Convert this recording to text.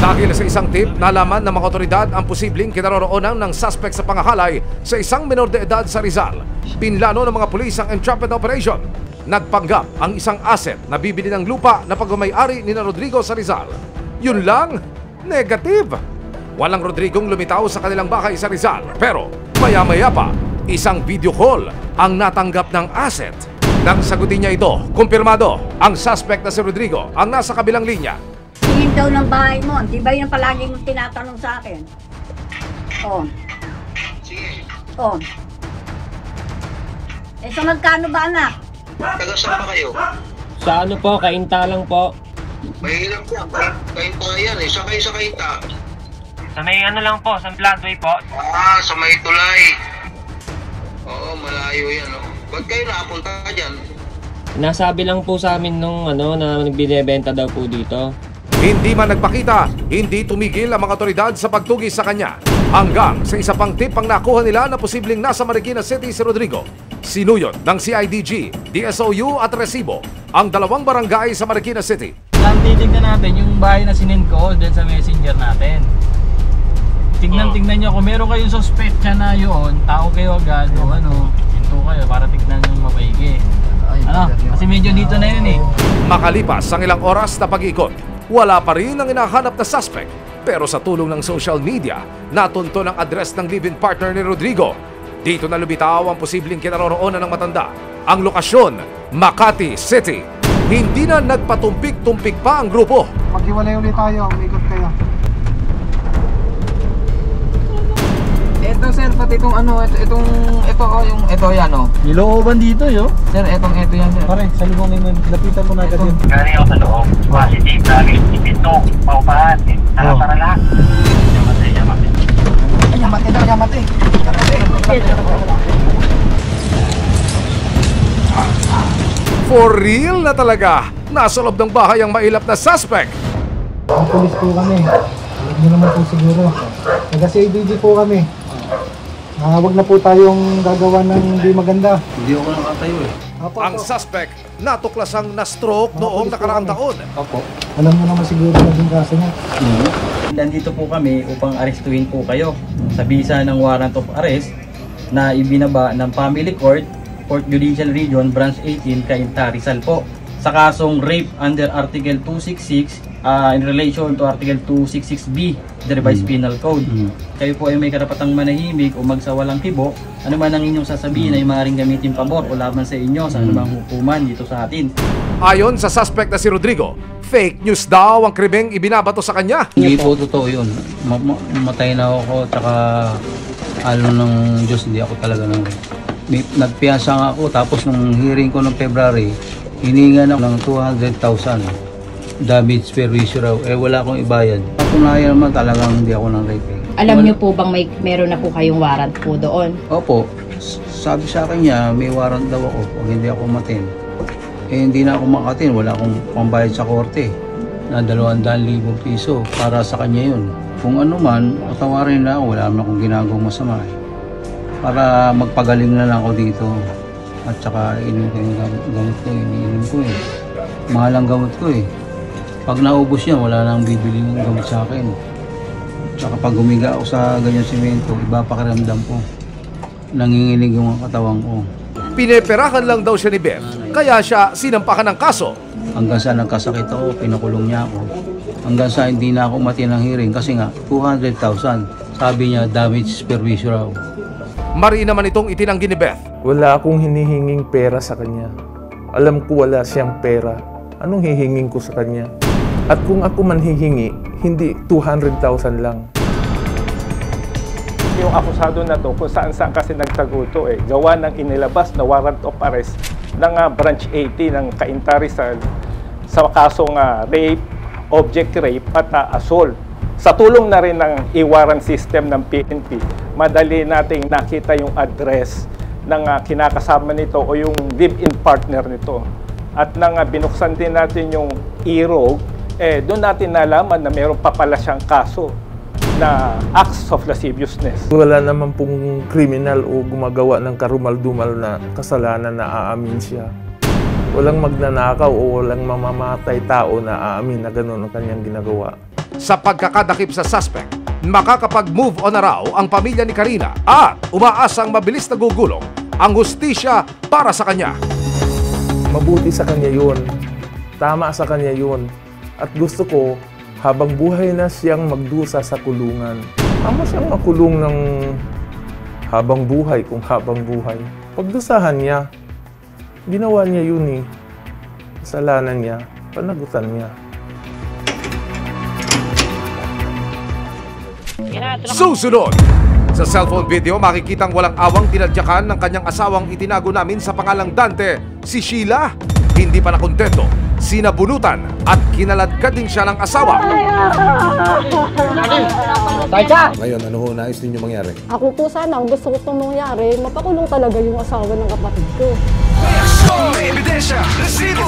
Dahil sa isang tip, nalaman ng mga otoridad ang posibleng kinaroroonan ng suspect sa pangahalay sa isang menor de edad sa Rizal. Pinlano ng mga pulis ang entrapment operation. Nagpanggap ang isang asset na bibili ng lupa na pagmamay-ari ni Rodrigo sa Rizal. Yun lang, negative. Walang Rodrigong lumitaw sa kanilang bahay sa Rizal. Pero maya-maya pa, isang video call ang natanggap ng asset. Nang sagutin niya ito, kumpirmado ang suspect na si Rodrigo ang nasa kabilang linya. Tingin daw ng bahay mo, di ba yung palagi mong tinatanong sa akin? Oh. Oh. Eh, sa magkano ba, anak? Taga saan ba kayo? Sa ano po, Kainta lang po. Mahirap yan. Kainta yan eh. Sa kayo sa Kainta? Sa may ano lang po, sa Plantoy po. Sa may tulay. Oo, malayo yan. Oh. Ba't kayo nakapunta dyan? Nasabi lang po sa amin nung na binibenta daw po dito. Hindi man nagpakita, hindi tumigil ang mga otoridad sa pagtugis sa kanya. Hanggang sa isa pang tip ang nakuha nila na posibleng nasa Marikina City si Rodrigo. Sinuyod ng CIDG, DSOU at Resibo ang dalawang barangay sa Marikina City. Titignan natin yung bahay na sinend ko dun sa messenger natin. Tignan nyo kung meron kayong suspect siya na yun, tao kayo agad o hinto kayo para tignan nyo mabaigi. Kasi medyo dito na yun eh. Makalipas ang ilang oras na pag-ikot, wala pa rin ang hinahanap na suspect. Pero sa tulong ng social media, natunto ng address ng live-in partner ni Rodrigo. Dito na lumitaw ang posibleng kinaroroonan ng matanda. Ang lokasyon, Makati City. Hindi na nagpatumpik-tumpik pa ang grupo. Maghiwalay ulit tayo, umikot kayo. Ito sir, pati itong ito yan o. Nilooban dito yo. Sir, ito yan sir. Pare, sa lubong mo, lapitan mo na agad yun. Galing ako sa loob. Positive, lagi, ipinto, paupahan. Para lahat. Yamate. Yamate. For real na talaga, nasa loob ng bahay ang mailap na suspect. Ang pulis po kami. Alam nyo naman po siguro. Taga-CIDG po kami. Huwag na po tayong gagawa ng hindi maganda. Hindi ako nakatayo eh. Ang suspect natuklasang na-stroke noong nakaraang taon. Opo. Alam mo naman siguro naging kaso niya. Nandito po kami upang arestuhin po kayo sa bisa ng warrant of arrest na ibinaba ng Family Court, Court Judicial Region, Branch 18, Cainta, Rizal po. Sa kasong rape under Article 266 in relation to Article 266B, the Revised Penal Code. Kayo po ay may karapatang manahimik o magsawalang kibo. Ano man ang inyong sasabihin ay maaaring gamitin pabor o laban sa inyo sa anumang hukuman dito sa atin. Ayon sa suspect na si Rodrigo, fake news daw ang krimeng ibinabato sa kanya. Hindi po totoo yun. Mamatay na ako, tsaka ng Diyos, hindi ako talaga nagpiyansa nga ako. Tapos nung hearing ko ng February, hiningan ako ng 200,000 damage per issue raw. Wala akong ibayad. Patunayan naman talagang hindi ako ng rape. Alam niyo po bang meron na po kayong warrant po doon? Opo. Sabi sa akin niya, may warrant daw ako kung hindi ako matin. Hindi na ako makatin. Wala akong pambayad sa korte na 200,000 piso para sa kanya yun. Kung ano man, patawarin na ako. Wala naman akong ginagawang masama. Para magpagaling na lang ako dito. At saka inom ko yung gamot ko. Iniinom ko eh. Mahal ang gamot ko eh. Pag naubos yan, wala nang bibili ng gamot sa akin. Tsaka pag humiga ako sa ganyan simento, iba pakiramdam ko. Nanginginig yung katawan ko. Pineperahan lang daw siya ni Beth, kaya siya sinampakan ng kaso. Hanggang sa nagkasakit ako, pinakulong niya ako. Hanggang sa hindi na ako mati ng hearing kasi nga 200,000. Sabi niya, damage per issue raw. Mari naman itong itinanggi ni Beth. Wala akong hinihinging pera sa kanya. Alam ko wala siyang pera. Anong hihingin ko sa kanya? At kung ako man hihingi, hindi 200,000 lang. Yung akusado na to, kung saan kasi nagtaguto gawa ng inilabas na warrant of arrest ng Branch 80 ng Cainta Rizal sa kasong rape, object rape at assault. Sa tulong na rin ng e-warrant system ng PNP, madali nating nakita yung address ng kinakasama nito o yung live-in partner nito. At nang binuksan din natin yung e-rogue, doon natin nalaman na mayroon pa pala siyang kaso na acts of lasciviousness. Wala naman pong kriminal o gumagawa ng karumal-dumal na kasalanan na aamin siya. Walang magnanakaw o walang mamamatay tao na aamin na gano'n ang kanyang ginagawa. Sa pagkakadakip sa suspect, makakapag-move on na raw ang pamilya ni Karina at umaasang mabilis na gugulong ang hustisya para sa kanya. Mabuti sa kanya yun. Tama sa kanya yun. At gusto ko, habang buhay na siyang magdusa sa kulungan. Tama siyang makulong ng habang buhay kung habang buhay. Pagdusahan niya, ginawa niya yun eh. Kasalanan niya, panagutan niya. Susunod! Sa cellphone video, makikitang walang awang tinadyakan ng kanyang asawang itinago namin sa pangalang Dante, si Sheila. Hindi pa nakontento, sinabunutan at kinaladkad din siya ng asawa. Ngayon, ano ho nais ninyo mangyari? Ako po sana, ang gusto ko pong mangyari, mapakulong talaga yung asawa ng kapatid ko. Ebidensya, resibo,